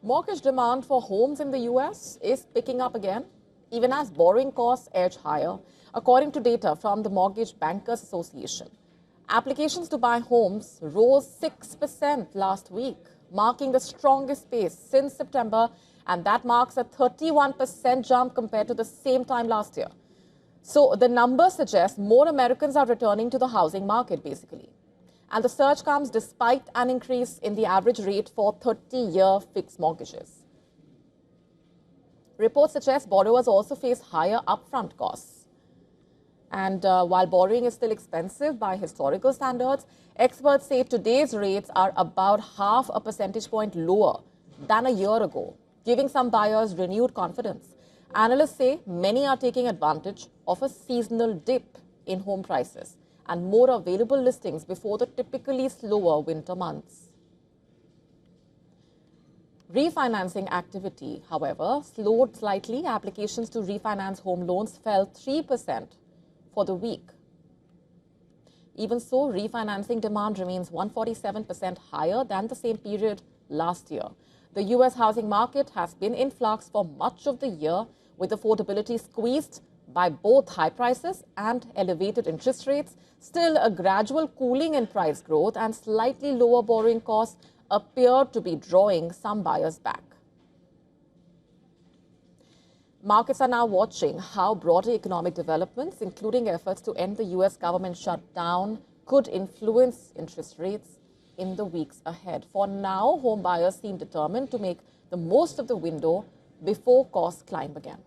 Mortgage demand for homes in the US is picking up again, even as borrowing costs edge higher, according to data from the Mortgage Bankers Association. Applications to buy homes rose 6% last week, marking the strongest pace since September, and that marks a 31% jump compared to the same time last year. So the numbers suggest more Americans are returning to the housing market, basically. And the surge comes despite an increase in the average rate for 30-year fixed mortgages. Reports suggest borrowers also face higher upfront costs. And while borrowing is still expensive by historical standards, experts say today's rates are about half a percentage point lower than a year ago, giving some buyers renewed confidence. Analysts say many are taking advantage of a seasonal dip in home prices and more available listings before the typically slower winter months. Refinancing activity, however, slowed slightly. Applications to refinance home loans fell 3% for the week. Even so, refinancing demand remains 147% higher than the same period last year. The U.S. housing market has been in flux for much of the year, with affordability squeezed by both high prices and elevated interest rates. Still, a gradual cooling in price growth and slightly lower borrowing costs appear to be drawing some buyers back. Markets are now watching how broader economic developments, including efforts to end the U.S. government shutdown, could influence interest rates in the weeks ahead. For now, home buyers seem determined to make the most of the window before costs climb again.